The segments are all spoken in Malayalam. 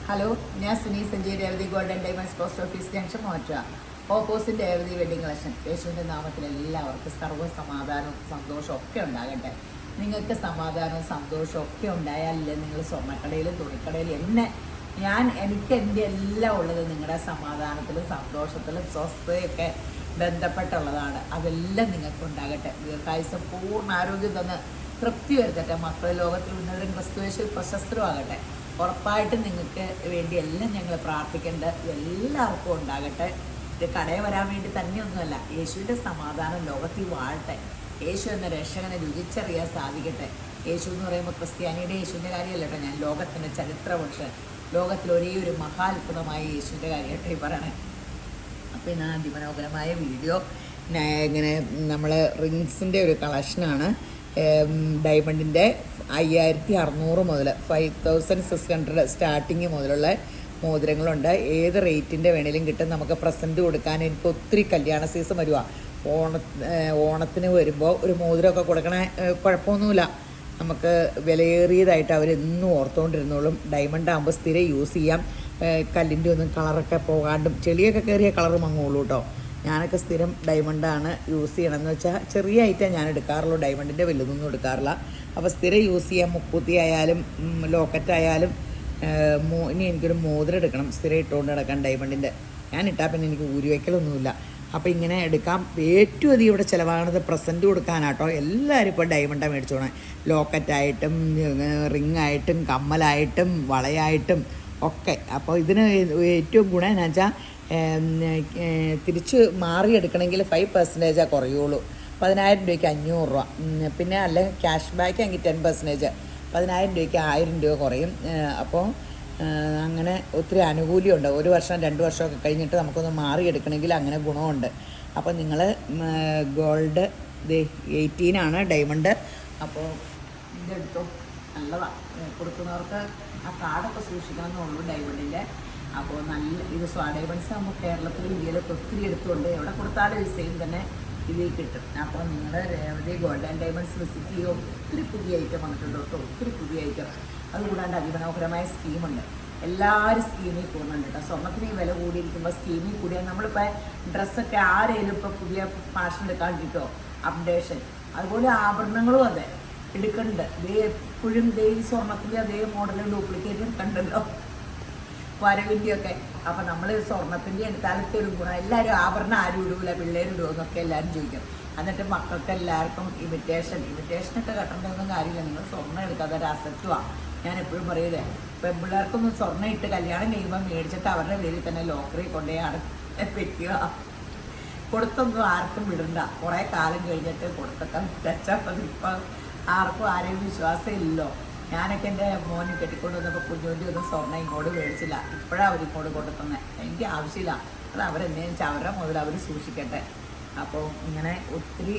ഹലോ, ഞാൻ Suni Sanjay Revathi golden diamonds post office junction മോറ്റ ഓപ്പോസിറ്റ് രേവതി വെഡിങ് കളക്ഷൻ. യേശുവിൻ്റെ നാമത്തിൽ എല്ലാവർക്കും സർവ്വ സമാധാനവും സന്തോഷവും ഒക്കെ ഉണ്ടാകട്ടെ. നിങ്ങൾക്ക് സമാധാനവും സന്തോഷവും ഒക്കെ ഉണ്ടായാലല്ലേ നിങ്ങൾ സ്വർണ്ണക്കടയിലും തുണിക്കടയിലും എനിക്ക് എൻ്റെ എല്ലാം ഉള്ളത് നിങ്ങളുടെ സമാധാനത്തിലും സന്തോഷത്തിലും സ്വസ്ഥതയൊക്കെ ബന്ധപ്പെട്ടുള്ളതാണ്. അതെല്ലാം നിങ്ങൾക്ക് ഉണ്ടാകട്ടെ. ദീർഘായുസം പൂർണ്ണ ആരോഗ്യം തന്ന് തൃപ്തി വരുത്തട്ടെ. മക്കൾ ലോകത്തിൽ ഉന്നതരും ക്രിസ്തുവേശുവിൽ പ്രശസ്തരും ആകട്ടെ. ഉറപ്പായിട്ടും നിങ്ങൾക്ക് വേണ്ടി എല്ലാം ഞങ്ങൾ പ്രാർത്ഥിക്കേണ്ടത് എല്ലാവർക്കും ഉണ്ടാകട്ടെ. ഇത് കടയിൽ വരാൻ വേണ്ടി തന്നെയൊന്നുമല്ല, യേശുവിൻ്റെ സമാധാനം ലോകത്തിൽ വാഴട്ടെ. യേശു എന്ന രക്ഷകനെ രുചിച്ചറിയാൻ സാധിക്കട്ടെ. യേശു എന്ന് പറയുമ്പോൾ ക്രിസ്ത്യാനിയുടെ യേശുവിൻ്റെ കാര്യമല്ല കേട്ടോ, ഞാൻ ലോകത്തിൻ്റെ ചരിത്രപുരുഷൻ, ലോകത്തിൽ ഒരേ ഒരു മഹാത്ഭുതമായ യേശുവിൻ്റെ കാര്യമായിട്ട് ഈ പറയണേ. അപ്പോൾ ഇന്ന് അതിമനോഹരമായ വീഡിയോ ഇങ്ങനെ നമ്മൾ റിങ്സിൻ്റെ ഒരു കളക്ഷനാണ്. ഡയമണ്ടിൻ്റെ 5600 മുതൽ 5600 സ്റ്റാർട്ടിങ് മുതലുള്ള മോതിരങ്ങളുണ്ട്. ഏത് റേറ്റിൻ്റെ വേണേലും കിട്ടും. നമുക്ക് പ്രസൻറ്റ് കൊടുക്കാൻ എനിക്ക് ഒത്തിരി കല്യാണ സീസൺ വരുക. ഓണത്തിന് വരുമ്പോൾ ഒരു മോതിരമൊക്കെ കൊടുക്കണ കുഴപ്പമൊന്നുമില്ല. നമുക്ക് വിലയേറിയതായിട്ട് അവരെന്നും ഓർത്തുകൊണ്ടിരുന്നോളും. ഡയമണ്ട് ആകുമ്പോൾ സ്ഥിരം യൂസ് ചെയ്യാം. കല്ലിൻ്റെ ഒന്നും കളറൊക്കെ പോകാണ്ടും ചെളിയൊക്കെ കയറിയ കളർ മങ്ങുള്ളൂ കേട്ടോ. ഞാനൊക്കെ സ്ഥിരം ഡയമണ്ടാണ് യൂസ് ചെയ്യണമെന്ന് വെച്ചാൽ ചെറിയ ഐറ്റം ഞാൻ എടുക്കാറുള്ളൂ, ഡയമണ്ടിൻ്റെ വലുതൊന്നും എടുക്കാറില്ല. അപ്പോൾ സ്ഥിരം യൂസ് ചെയ്യാം. മുക്കൂത്തി ആയാലും ലോക്കറ്റായാലും. ഇനി എനിക്കൊരു മോതിരം എടുക്കണം സ്ഥിരം ഇട്ടുകൊണ്ട് നടക്കാൻ ഡയമണ്ടിൻ്റെ. ഞാൻ ഇട്ടാൽ പിന്നെ എനിക്ക് ഊരി വയ്ക്കലൊന്നുമില്ല. അപ്പോൾ ഇങ്ങനെ എടുക്കാം. ഏറ്റവും അധികം ഇവിടെ ചിലവാകുന്നത് പ്രസൻറ്റ് കൊടുക്കാനാട്ടോ. എല്ലാവരും ഇപ്പോൾ ഡയമണ്ടാണ് മേടിച്ചോണേ. ലോക്കറ്റായിട്ടും റിങ്ങായിട്ടും കമ്മലായിട്ടും വളയായിട്ടും ഒക്കെ. അപ്പോൾ ഇതിന് ഏറ്റവും ഗുണം എന്ന് വെച്ചാൽ തിരിച്ച് മാറിയെടുക്കണമെങ്കിൽ 5% കുറയുള്ളൂ. 10,000 രൂപയ്ക്ക് 500 രൂപ. പിന്നെ അല്ലെങ്കിൽ ക്യാഷ് ബാക്ക് എങ്കിൽ 10%. 10,000 രൂപയ്ക്ക് 1000 രൂപ കുറയും. അപ്പോൾ അങ്ങനെ ഒത്തിരി ആനുകൂല്യമുണ്ട്. 1 വർഷം 2 വർഷമൊക്കെ കഴിഞ്ഞിട്ട് നമുക്കൊന്ന് മാറിയെടുക്കണമെങ്കിൽ അങ്ങനെ ഗുണമുണ്ട്. അപ്പോൾ നിങ്ങൾ ഗോൾഡ് 18 ഡയമണ്ട്. അപ്പോൾ ഇതെടുത്തോ, നല്ലതാണ്. കൊടുക്കുന്നവർക്ക് ആ കാർഡൊക്കെ സൂക്ഷിക്കണമെന്നുള്ളൂ ഡയമണ്ടിൻ്റെ. അപ്പോൾ നല്ല ഇത് ഡയമണ്ട്സ് ആകുമ്പോൾ കേരളത്തിൽ ഇന്ത്യയിലൊക്കെ ഒത്തിരി എടുത്തുകൊണ്ട് എവിടെ കൊടുത്താലും ഈ സെയിം തന്നെ ഇതിൽ കിട്ടും. അപ്പോൾ നിങ്ങൾ Revathi gold and diamonds visit ചെയ്യുക. ഒത്തിരി പുതിയ ഐറ്റം വന്നിട്ടുണ്ട് കേട്ടോ, ഒത്തിരി പുതിയ ഐറ്റം. അതുകൂടാണ്ട് അതിമനോഹരമായ സ്കീമുണ്ട്. എല്ലാവരും സ്കീമിൽ പോകുന്നുണ്ട് കേട്ടോ. സ്വർണ്ണത്തിന് വില കൂടിയിരിക്കുമ്പോൾ സ്കീമിൽ കൂടിയാൽ നമ്മളിപ്പോൾ ഡ്രസ്സൊക്കെ ആരെങ്കിലും ഇപ്പോൾ പുതിയ ഫാഷൻ എടുക്കാണ്ടിട്ടോ അപ്ഡേഷൻ. അതുപോലെ ആഭരണങ്ങളും അതെ എടുക്കുന്നുണ്ട്. എപ്പോഴും ഈ സ്വർണ്ണത്തിൻ്റെ അതേ മോഡലും ഡ്യൂപ്ലിക്കേറ്റ് എടുക്കണ്ടല്ലോ, വരവിൻ്റെയൊക്കെ. അപ്പോൾ നമ്മൾ സ്വർണ്ണത്തിൻ്റെ എടുത്താലത്തെ ഒരു ഗുണം, എല്ലാവരും ആഭരണം ആരും ഇടൂല, പിള്ളേരിടുമോ എന്നൊക്കെ എല്ലാവരും ചോദിക്കും. എന്നിട്ട് മക്കൾക്ക് എല്ലാവർക്കും ഇമിറ്റേഷനൊക്കെ കെട്ടേണ്ടതൊന്നും കാര്യമില്ല. നിങ്ങൾ സ്വർണ്ണം എടുക്കാതെ ഒരു അസറ്റുമാണ്. ഞാൻ എപ്പോഴും പറയൂലേ, പെൺപിള്ളേർക്കൊന്നും സ്വർണ്ണം ഇട്ട് കല്യാണം കഴിയുമ്പോൾ മേടിച്ചിട്ട് അവരുടെ പേരിൽ തന്നെ ലോക്കറി കൊണ്ടുപോയി വെക്കുക. കൊടുത്തൊന്നും ആർക്കും വിടണ്ട. കുറേ കാലം കഴിഞ്ഞിട്ട് കൊടുത്തൊക്കെ വെച്ചാൽ മതി. ഇപ്പം ആർക്കും ആരെയും വിശ്വാസം ഇല്ലല്ലോ. ഞാനൊക്കെ എൻ്റെ മോന് കെട്ടിക്കൊണ്ട് വന്നപ്പോൾ കുഞ്ഞുവിൻ്റെ ഒന്നും സ്വർണ്ണം ഇങ്ങോട്ട് മേടിച്ചില്ല. ഇപ്പോഴാണ് അവരിങ്ങോട്ട് കൊണ്ടുതന്നെ. എനിക്ക് ആവശ്യമില്ല. അത് അവരെന്തെങ്കിലും വെച്ചാൽ അവരുടെ മുതൽ അവർ സൂക്ഷിക്കട്ടെ. അപ്പോൾ ഇങ്ങനെ ഒത്തിരി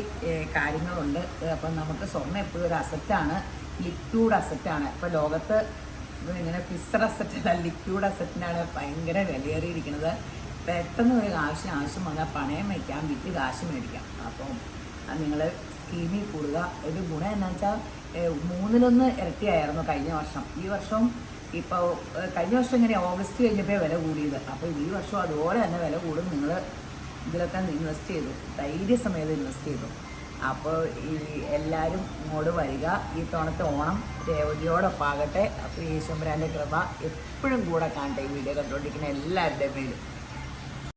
കാര്യങ്ങളുണ്ട്. അപ്പം നമുക്ക് സ്വർണ്ണം എപ്പോഴും ഒരു അസറ്റാണ്, ലിക്വിഡ് അസറ്റാണ്. ഇപ്പോൾ ലോകത്ത് ഇങ്ങനെ ഫിക്സഡ് അസറ്റല്ല, ലിക്വിഡ് അസറ്റിനാണ് ഭയങ്കര വിലയേറിയിരിക്കുന്നത്. പെട്ടെന്ന് ഒരു ആവശ്യം വന്നാൽ പണയം വയ്ക്കാം, വിറ്റ് കാശ് മേടിക്കാം. അപ്പം നിങ്ങൾ സ്കീമിൽ കൂടുക. ഒരു ഗുണം എന്താ വെച്ചാൽ 3-1 ഇരട്ടിയായിരുന്നു കഴിഞ്ഞ വർഷം. ഈ വർഷം ഇപ്പോൾ കഴിഞ്ഞ വർഷം ഇങ്ങനെ ഓഗസ്റ്റ് കഴിഞ്ഞപ്പോൾ വില കൂടിയത്. അപ്പോൾ ഈ വർഷം അതുപോലെ തന്നെ വില കൂടും. നിങ്ങൾ ഇതിലൊക്കെ ഇൻവെസ്റ്റ് ചെയ്തു, ധൈര്യസമയത്ത് ഇൻവെസ്റ്റ് ചെയ്തു. അപ്പോൾ ഈ എല്ലാവരും ഇങ്ങോട്ട് വരിക. ഈ തവണത്തെ ഓണം രേവതിയോടൊപ്പം ആകട്ടെ. അപ്പോൾ ഈശ്വരൻ്റെ കൃപ എപ്പോഴും കൂടെ കാണട്ടെ. ഈ വീഡിയോ കണ്ടുകൊണ്ടിരിക്കുന്ന എല്ലാവരുടെയും പേരും